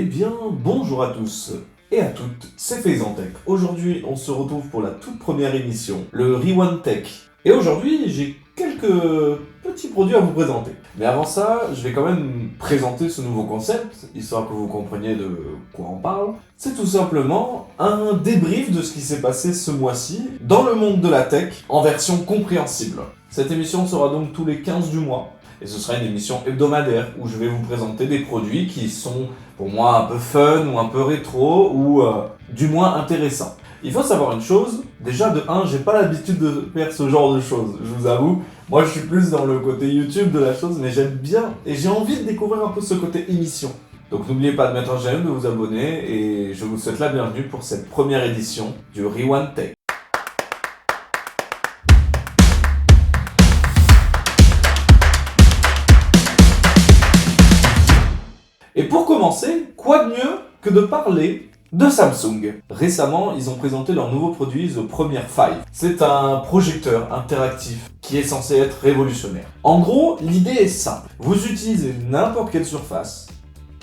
bien, bonjour à tous et à toutes, c'est Faisantech. Aujourd'hui, on se retrouve pour la toute première émission, le Rewind Tech. Et aujourd'hui, j'ai quelques petits produits à vous présenter. Mais avant ça, je vais quand même présenter ce nouveau concept, histoire que vous compreniez de quoi on parle. C'est tout simplement un débrief de ce qui s'est passé ce mois-ci dans le monde de la tech en version compréhensible. Cette émission sera donc tous les 15 du mois. Et ce sera une émission hebdomadaire où je vais vous présenter des produits qui sont pour moi un peu fun ou un peu rétro ou du moins intéressants. Il faut savoir une chose, déjà de 1, j'ai pas l'habitude de faire ce genre de choses, je vous avoue. Moi je suis plus dans le côté YouTube de la chose, mais j'aime bien et j'ai envie de découvrir un peu ce côté émission. Donc n'oubliez pas de mettre un j'aime, de vous abonner et je vous souhaite la bienvenue pour cette première édition du Rewind Tech. Et pour commencer, quoi de mieux que de parler de Samsung. Récemment, ils ont présenté leur nouveau produit, The Premier 5. C'est un projecteur interactif qui est censé être révolutionnaire. En gros, l'idée est simple. Vous utilisez n'importe quelle surface,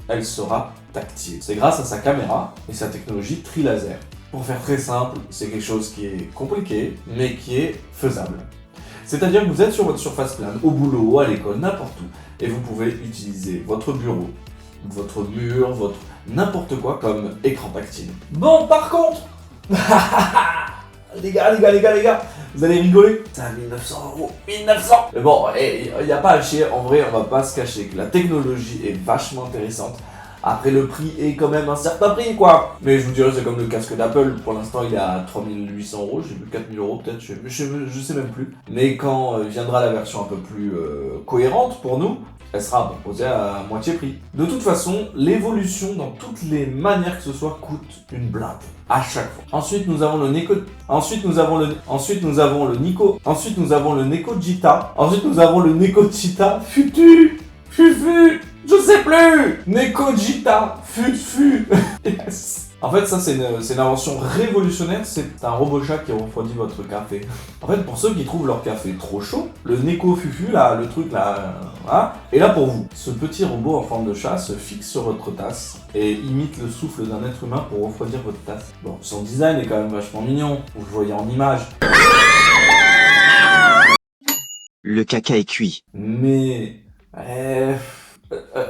elle sera tactile. C'est grâce à sa caméra et sa technologie tri-laser. Pour faire très simple, c'est quelque chose qui est compliqué, mais qui est faisable. C'est-à-dire que vous êtes sur votre surface plane, au boulot, à l'école, n'importe où, et vous pouvez utiliser votre bureau, votre mur, votre n'importe quoi comme écran tactile. Bon, par contre, les gars, vous allez rigoler. C'est à 1900 €, 1900. Mais bon, il n'y a pas à chier, en vrai, on va pas se cacher que la technologie est vachement intéressante. Après, le prix est quand même un certain prix, quoi. Mais je vous dirais, c'est comme le casque d'Apple. Pour l'instant, il est à 3800 €. J'ai vu 4000 € peut-être, je sais même plus. Mais quand viendra la version un peu plus cohérente pour nous, elle sera proposée à moitié prix. De toute façon, l'évolution dans toutes les manières que ce soit coûte une blinde. À chaque fois. Ensuite, nous avons le Neko Jita Futu. Je sais plus. Neko Jita Futu. Yes. En fait, ça, c'est une invention révolutionnaire, c'est un robot chat qui refroidit votre café. En fait, pour ceux qui trouvent leur café trop chaud, le Neko Fufu, là, le truc là, est là pour vous. Ce petit robot en forme de chat se fixe sur votre tasse et imite le souffle d'un être humain pour refroidir votre tasse. Bon, son design est quand même vachement mignon, vous le voyez en image. Le caca est cuit. Mais...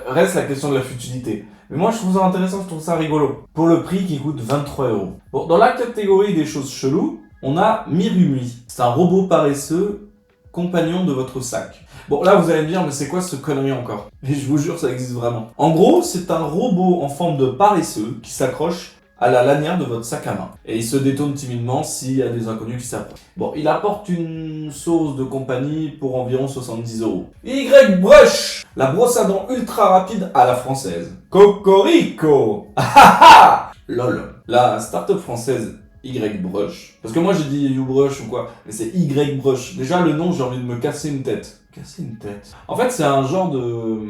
reste la question de la futilité. Mais moi, je trouve ça intéressant, je trouve ça rigolo. Pour le prix qui coûte 23 €. Bon, dans la catégorie des choses cheloues, on a Mirumi. C'est un robot paresseux, compagnon de votre sac. Bon, là, vous allez me dire, mais c'est quoi ce connerie encore? Et je vous jure, ça existe vraiment. En gros, c'est un robot en forme de paresseux qui s'accroche à la lanière de votre sac à main. Et il se détourne timidement s'il y a des inconnus qui s'approchent. Bon, il apporte une sauce de compagnie pour environ 70 €. Y-Brush, la brosse à dents ultra rapide à la française. Cocorico. Lol. La start-up française Y-Brush. Parce que moi j'ai dit U-Brush ou quoi, mais c'est Y-Brush. Déjà le nom, j'ai envie de me casser une tête. Casser une tête. En fait, c'est un genre de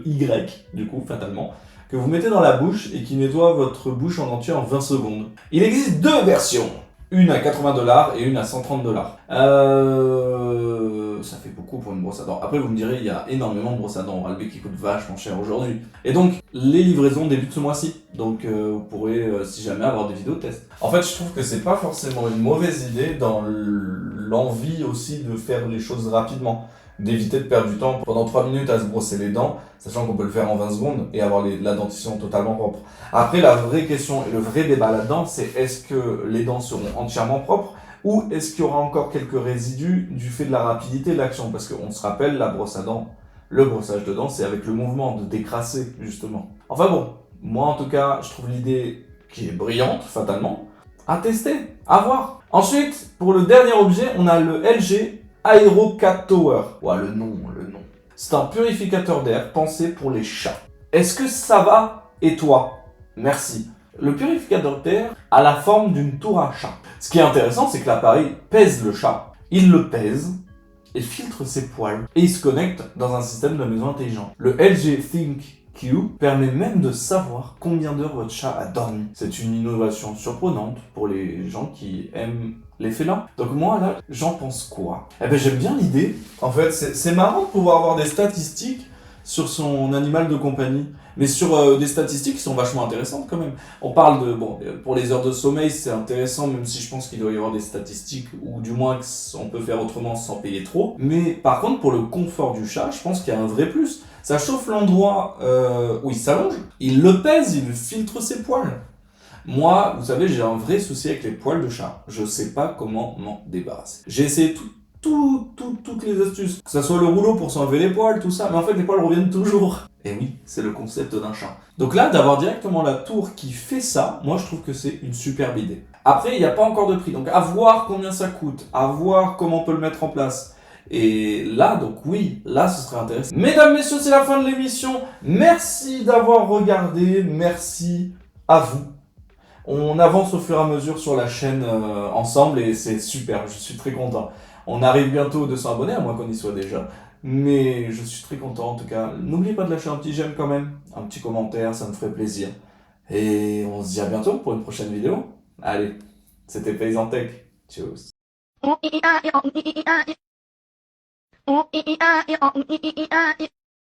Y, du coup, fatalement, que vous mettez dans la bouche et qui nettoie votre bouche en entier en 20 secondes. Il existe deux versions. Une à 80 $ et une à 130 $. Ça fait beaucoup pour une brosse à dents. Après, vous me direz, il y a énormément de brosses à dents Oral-B qui coûtent vachement cher aujourd'hui. Et donc, les livraisons débutent ce mois-ci. Donc, vous pourrez, si jamais, avoir des vidéos test. En fait, je trouve que c'est pas forcément une mauvaise idée dans l'envie aussi de faire les choses rapidement. D'éviter de perdre du temps pendant 3 minutes à se brosser les dents, sachant qu'on peut le faire en 20 secondes et avoir la dentition totalement propre. Après, la vraie question et le vrai débat là-dedans, c'est est-ce que les dents seront entièrement propres ou est-ce qu'il y aura encore quelques résidus du fait de la rapidité de l'action? Parce qu'on se rappelle, la brosse à dents, le brossage de dents, c'est avec le mouvement de décrasser, justement. Enfin bon, moi en tout cas, je trouve l'idée qui est brillante, fatalement, à tester, à voir. Ensuite, pour le dernier objet, on a le LG Aero4 Tower. Ouais, le nom. C'est un purificateur d'air pensé pour les chats. Est-ce que ça va? Et toi? Merci. Le purificateur d'air a la forme d'une tour à chat. Ce qui est intéressant, c'est que l'appareil pèse le chat. Il le pèse et filtre ses poils. Et il se connecte dans un système de maison intelligent. Le LG ThinkQ permet même de savoir combien d'heures votre chat a dormi. C'est une innovation surprenante pour les gens qui aiment les félins. Donc moi là, j'en pense quoi? Eh ben j'aime bien l'idée. En fait, c'est marrant de pouvoir avoir des statistiques sur son animal de compagnie, mais sur des statistiques qui sont vachement intéressantes quand même. On parle de, bon, pour les heures de sommeil, c'est intéressant, même si je pense qu'il doit y avoir des statistiques, ou du moins qu'on peut faire autrement sans payer trop. Mais par contre, pour le confort du chat, je pense qu'il y a un vrai plus. Ça chauffe l'endroit où il s'allonge, il le pèse, il filtre ses poils. Moi, vous savez, j'ai un vrai souci avec les poils de chat. Je sais pas comment m'en débarrasser. J'ai essayé toutes les astuces. Que ça soit le rouleau pour s'enlever les poils, tout ça. Mais en fait, les poils reviennent toujours. Et oui, c'est le concept d'un chat. Donc là, d'avoir directement la tour qui fait ça, moi, je trouve que c'est une superbe idée. Après, il n'y a pas encore de prix. Donc, à voir combien ça coûte. À voir comment on peut le mettre en place. Et là, donc oui, là, ce serait intéressant. Mesdames, messieurs, c'est la fin de l'émission. Merci d'avoir regardé. Merci à vous. On avance au fur et à mesure sur la chaîne ensemble et c'est super, je suis très content. On arrive bientôt aux 200 abonnés, à moins qu'on y soit déjà. Mais je suis très content en tout cas. N'oubliez pas de lâcher un petit j'aime quand même, un petit commentaire, ça me ferait plaisir. Et on se dit à bientôt pour une prochaine vidéo. Allez, c'était Paysan Tech. Tchuss.